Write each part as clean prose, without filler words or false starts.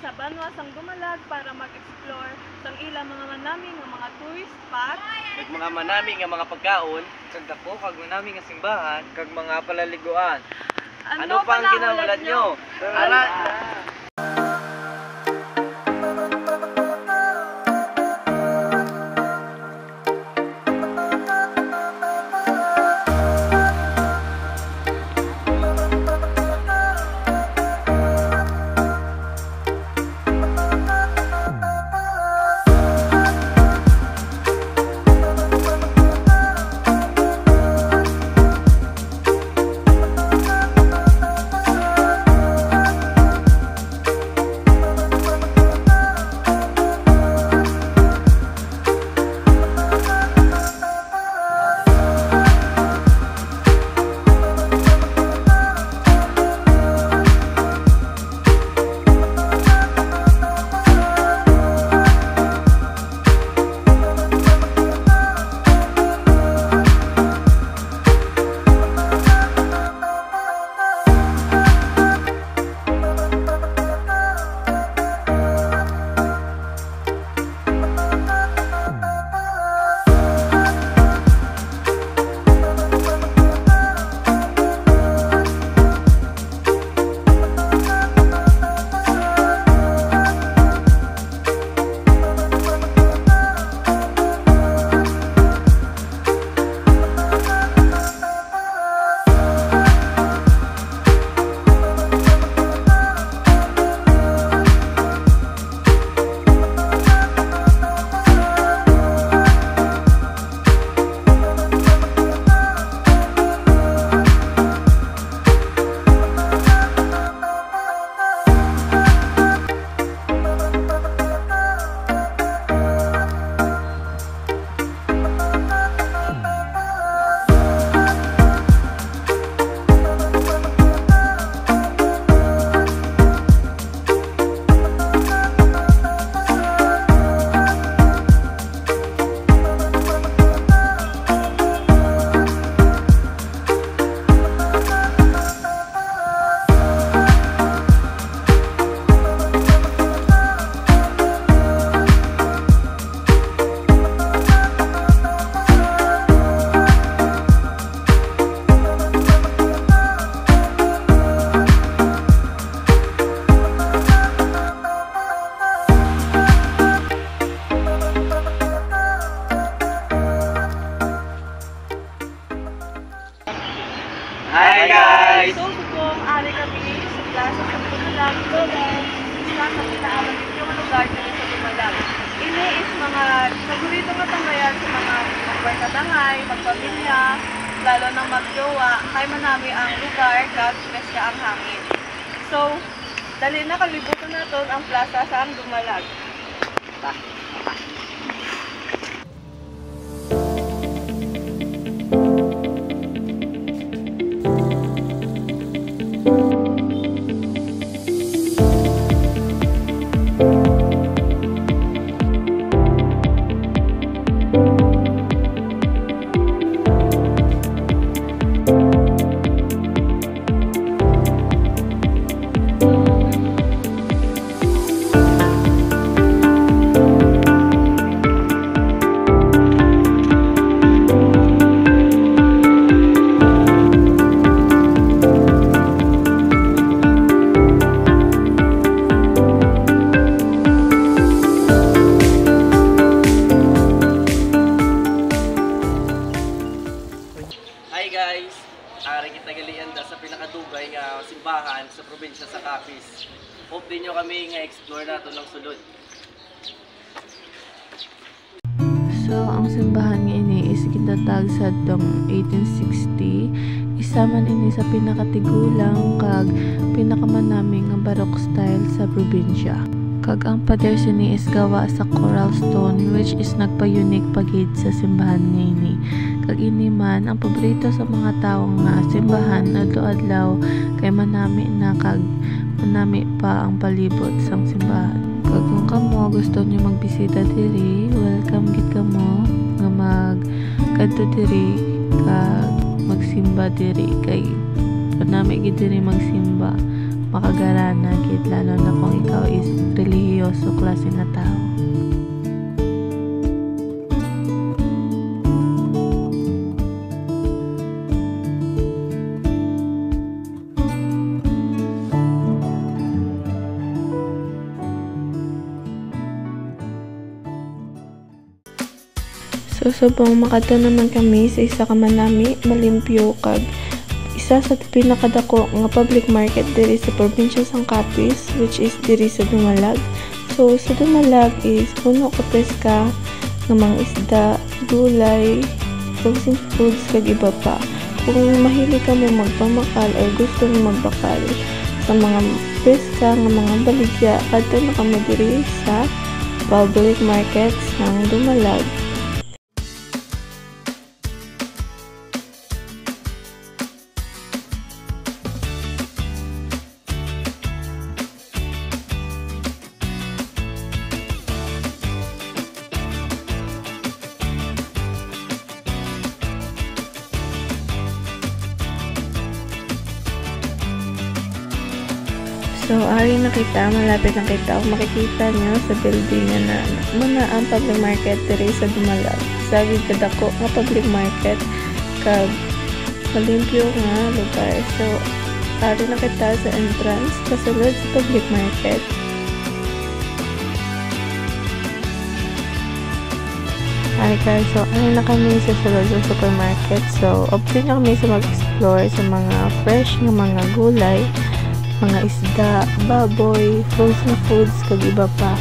sa Banwa sang Dumalag para mag-explore sang ilang mga manami nga mga tourist spot, Kag mga manami nga mga pagkaon, Kag dako kag manami nga simbahan, kag mga palaliguan. ano pa ang kinahanglan nyo? Tara! Hi guys! So, subong ari kami sa Plaza sa Dumalag, isa sa pinaalam yung lugar dito sa Dumalag. Ini is mga paborito nga tambayan sa mga magbarkadahay, magpamilya, lalo na magjowa, kay manami ang lugar kag presya ang hangin. So, dali na kalibutan naton ang plaza sa Dumalag. Hi guys! Ari kita galian da sa pinakadugay nga simbahan sa probinsya sa Capiz. Hope din nyo kami nga explore nato ng sulod. So, ang simbahan nga ini is gitatag sa tong 1860. Isa man ini sa pinakatigulang kag pinakamanaming nga Baroque style sa probinsya. Kag ang pader sini is gawa sa coral stone which is nagpa-unique pagid sa simbahan nga ini. Kag ini man ang paborito sa mga tawo nga simbahan adlaw-adlaw kay manami na kag manami pa ang palibot sang simbahan. Kag kung kamo gusto niyo magbisita diri, welcome gid kamo nga magkadto diri kag magsimba diri kay manami gid diri magsimba. makagarana gid, lalo na kung ikaw is relihiyoso klase na tao. So subong makadto naman kami sa isa ka manami malimpyo kag isa sa pinakadako nga public market diri sa probinsya sang Capiz, which is diri sa Dumalag. So sa Dumalag is puno ka peska ng mga isda, gulay, frozen foods kag iba pa. Kung mahilig ka mo magpamakal or gusto mo magbakal sa mga peska nga mga baligya, kadto na kamo diri sa public market sang Dumalag. So, ari na kita, malapit na kita. Kung makikita nyo sa building na muna ang public market diri sa Dumalag. Sa kadako nga public market kag malimpyo nga lugar. So, ari na kita sa entrance kasulod sa public market. Hi guys, so ari na kami sa sulod sa supermarket. So, open na kami sa mag-explore sa mga fresh nga mga gulay, mga isda, baboy, frozen foods, kag iba pa.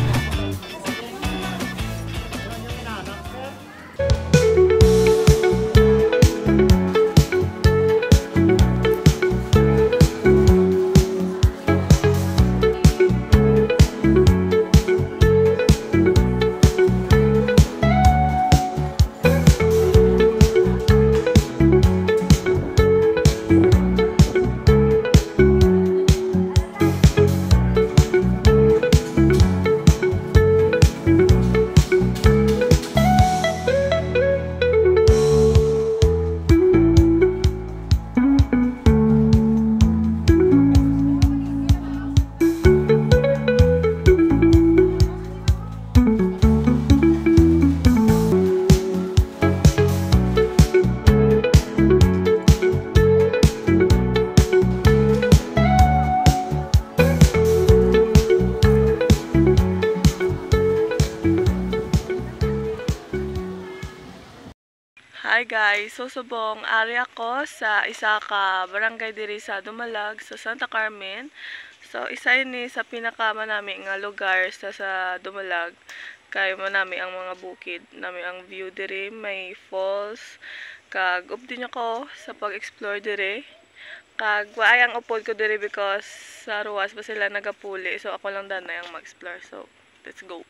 Hi guys, so subong ari ako sa isa ka barangay diri sa Dumalag sa Santa Carmen. So isa ini sa pinaka manami nga lugar sa Dumalag. Kay manami ang mga bukid, nami ang view diri, may falls. Kag updin ako sa pag-explore diri. Kag waay ang upod ko diri because sa ruwas ba sila nagapuli. So ako lang danay ang mag-explore. So let's go.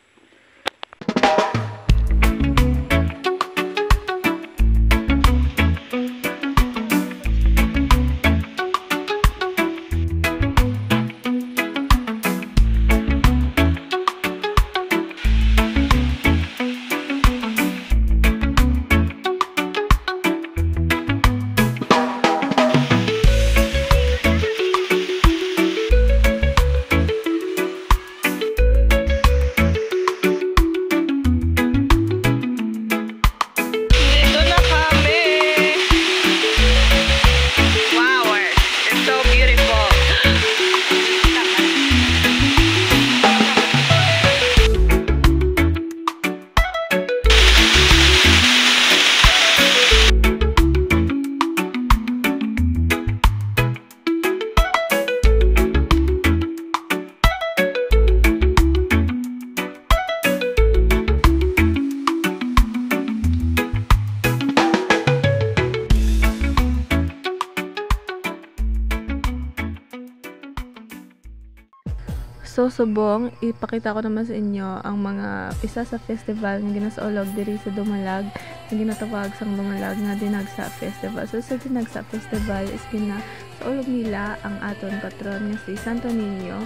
So subong, ipakita ko naman sa inyo ang mga isa sa festival nga ginasaulog diri sa Dumalag, na ginatawag sang Dumalag nga Dinagsa Festival. So sa Dinagsa Festival is ginasaulog nila ang aton patron nga si Santo Niño,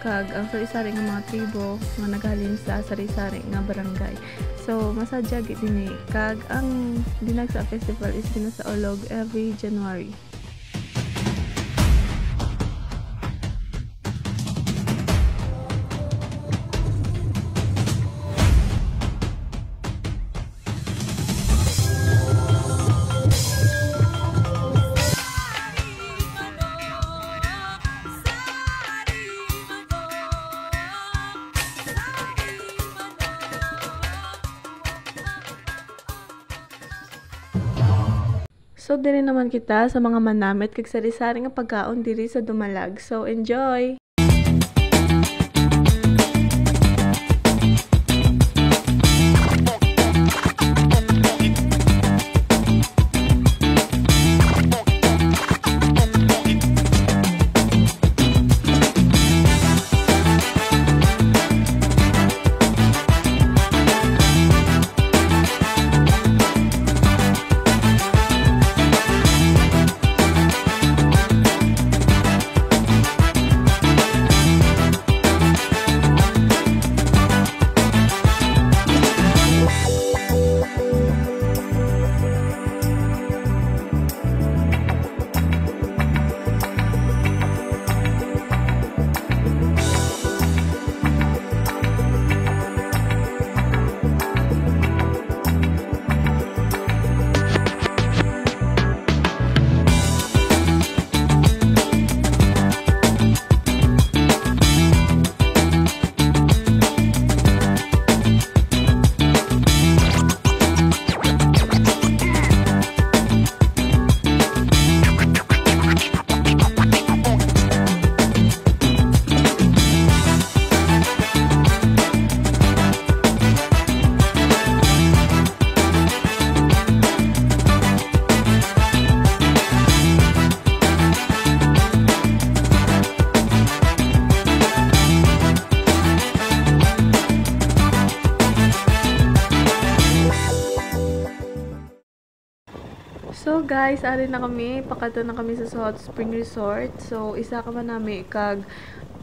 kag ang sari-sari nga mga tribo nga naghalin sa sari-sari nga barangay. So masadya gid dinhi, kag ang Dinagsa Festival is ginasaulog every January. So diri naman kita sa mga manamit kag sari-sari nga pagkaon diri sa Dumalag. So enjoy. So guys, ari na kami, pakato na kami sa Hot Spring Resort. So isa ka man nami kag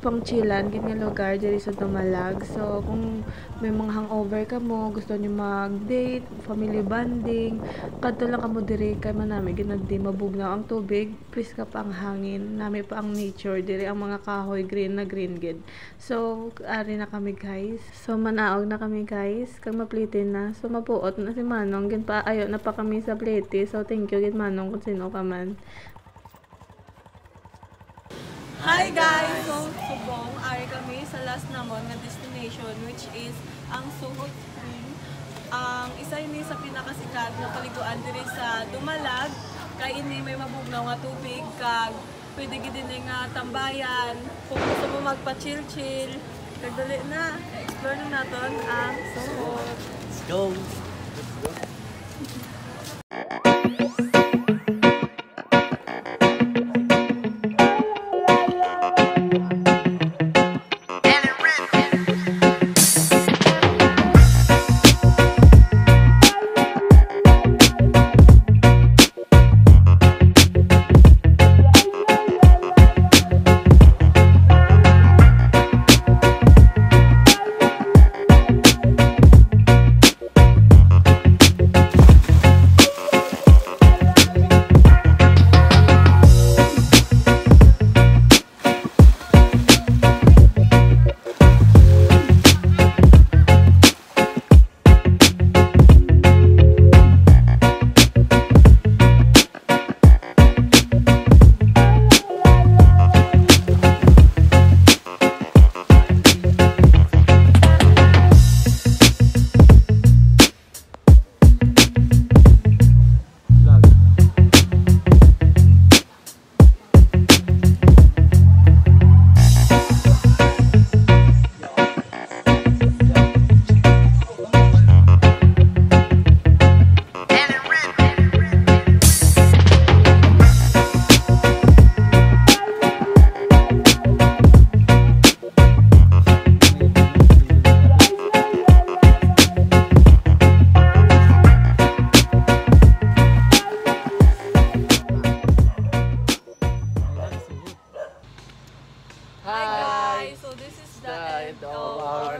pang chillan gid nga lugar diri sa Dumalag. So kung may mga hangover ka mo, gusto niyo mag-date, family bonding, kadto lang kamo diri kay man nami ginagdi mabugnaw ang tubig, please ka pa ang hangin, nami pa ang nature diri ang mga kahoy green na green gid. So ari na kami guys. So manaog na kami guys, kag maplitin na. So mapuot na si Manong, gin pa ayo na pa kami sa plete. So thank you gid Manong kung sino ka man. Hi guys! So, subong, ari kami sa last namon nga destination which is ang Hot Spring. Ang isa ini sa pinakasikat na paliguan diri sa Dumalag. Kay ini may mabugnaw nga tubig kag pwede gid din nga tambayan. Kung gusto mo magpa-chill-chill, kag dali na, explore na naton ang Sohot. Let's go!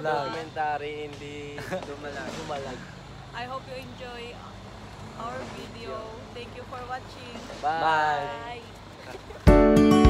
Documentary in the Dumalag. I hope you enjoy our video. Thank you for watching. Bye. Bye.